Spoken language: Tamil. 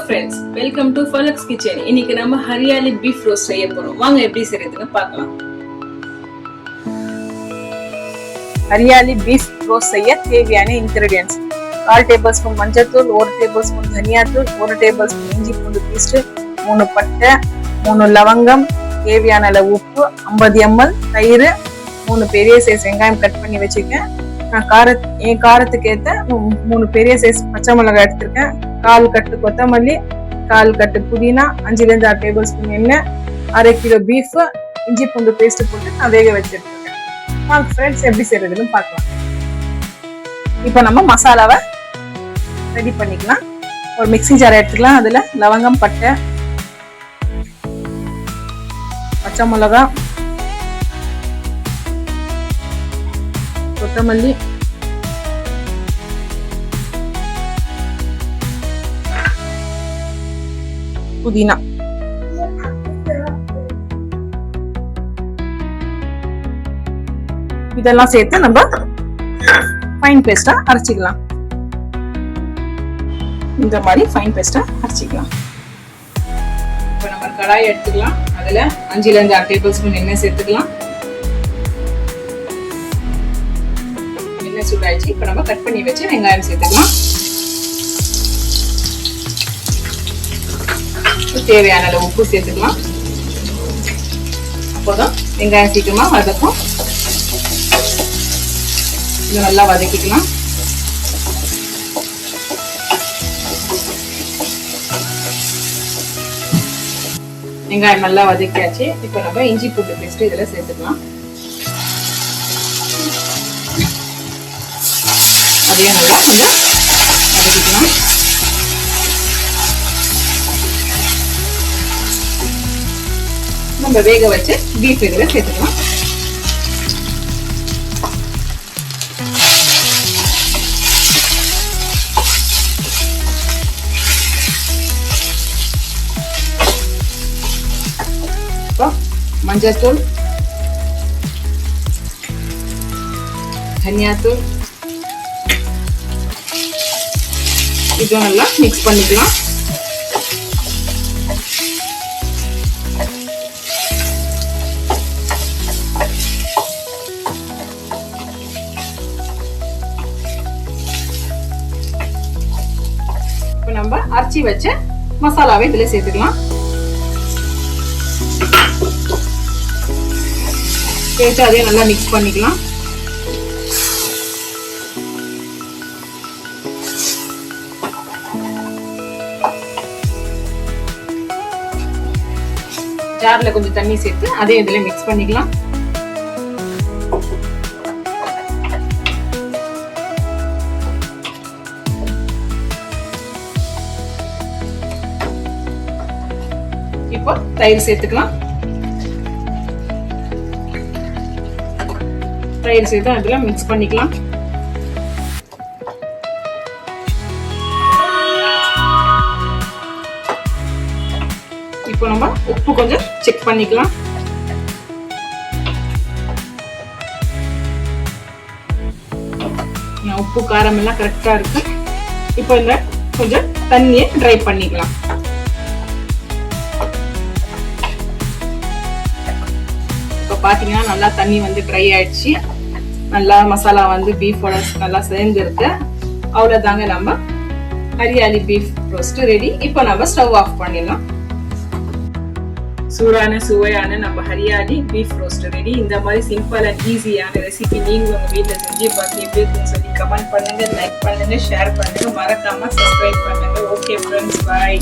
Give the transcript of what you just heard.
Friends, welcome to Falak's kitchen. இன்னைக்கு நம்ம ஹரியாலி பீஃப் ரோஸ்ட் செய்ய போறோம். வாங்க எப்படி செய்யறதுன்னு பார்க்கலாம். ஹரியாலி பீஃப் ரோஸ்ட் செய்ய தேவையான இன்கிரிடியன்ட்ஸ்: 1/4 டேபிள் ஸ்பூன் மஞ்சள்தூள், 1 டேபிள் ஸ்பூன் தனியாத்தூள், 1 டேபிள் ஸ்பூன் இஞ்சி பூண்டு பேஸ்ட், 3 பட்டை, 3 லவங்கம், தேவையான அளவு உப்பு, 50 ml தயிர், 3 பெரிய சைஸ் வெங்காயம் கட் பண்ணி வச்சுக்கேன். நான் என் காரத்துக்கு ஏற்ற 3 பெரிய சைஸ் பச்சை மிளகாய் எடுத்திருக்கேன். 1/4 கட்டு கொத்தமல்லி, 1/4 கட்டு புதினா, 5-6 டேபிள் ஸ்பூன் எண்ணெய், 1/2 கிலோ பீஃப், இஞ்சி பூண்டு பேஸ்ட் போட்டு நான் வேக வச்சிருக்கேன். வாங்க ஃப்ரெண்ட்ஸ் எப்படி செய்யறதுன்னு பார்க்கலாம். இப்போ நம்ம மசாலாவை ரெடி பண்ணிக்கலாம். ஒரு மிக்ஸி ஜார் எடுத்துக்கலாம். அதுல லவங்கம், பட்டை, பச்சை மிளகா, கொத்தமல்லி, புதினா, இதெல்லாம் சேர்த்து நம்ம ஃபைன் பேஸ்டா அரைச்சிக்கலாம். இந்த மாதிரி ஃபைன் பேஸ்டா அரைச்சிக்கலாம். இப்போ நம்ம கடாயை எடுத்துக்கலாம். அதுல 5-6 டேபிள் ஸ்பூன் எண்ணெய் சேர்த்துக்கலாம். எண்ணெய் சூடாயிடுச்சு. இப்போ நம்ம கட் பண்ணி வச்சு வெங்காயம் சேர்த்துக்கலாம். தேவையான அளவு உப்பு சேர்த்துக்கலாம். அப்போதான் வெங்காயம் சீக்கிரமா வதக்கும். இதை நல்லா வதக்கிக்கலாம். வெங்காயம் நல்லா வதக்கியாச்சு. இப்போ நம்ம இஞ்சி பூண்டு பேஸ்ட் இதுல சேர்த்துக்கலாம். அதையும் நல்லா கொஞ்சம் வதக்கிக்கலாம். நம்ம வேக வச்சு பீஃப் இதுல சேர்த்துக்கலாம். மஞ்சள் தூள், தனியாத்தூள், இது நல்லா மிக்ஸ் பண்ணிக்கலாம். இப்போ நம்ம அரைச்சி வச்ச மசாலாவை இதுல சேர்த்துக்கலாம். சேர்த்து அதையும் நல்லா மிக்ஸ் பண்ணிக்கலாம். ஜார்ல கொஞ்சம் தண்ணி சேர்த்து அதையும் இதுல மிக்ஸ் பண்ணிக்கலாம். இப்போ தயிர் சேர்த்துக்கலாம். தயிர் சேர்த்து அதுல மிக்ஸ் பண்ணிக்கலாம். இப்போ நம்ம உப்பு கொஞ்சம் செக் பண்ணிக்கலாம். உப்பு காரம் எல்லாம் கரெக்டா இருக்கு. இப்போ இந்த கொஞ்சம் தண்ணியை ட்ரை பண்ணிக்கலாம். பாத்தீங்கன்னா நல்லா தண்ணி வந்து ட்ரை ஆயிடுச்சு. நல்லா மசாலா வந்து பீஃபோட நல்லா சேர்ந்து இருக்கு. அவ்வளவுதாங்க, நம்ம ஹரியாலி பீஃப் ரோஸ்ட் ரெடி. இப்போ நம்ம ஸ்டவ் ஆஃப் பண்ணிடலாம். சூடான சுவையான நம்ம ஹரியாலி பீஃப் ரோஸ்ட் ரெடி. இந்த மாதிரி சிம்பிள் அண்ட் ஈஸியான ரெசிபி நீங்க உங்க வீட்டுல செஞ்சு பார்த்து எப்படி இருக்குன்னு சொல்லி கமெண்ட் பண்ணுங்க, லைக் பண்ணுங்க, ஷேர் பண்ணுங்க, மறக்காம சப்ஸ்கிரைப் பண்ணுங்க. ஓகே ஃப்ரெண்ட்ஸ், பாய்.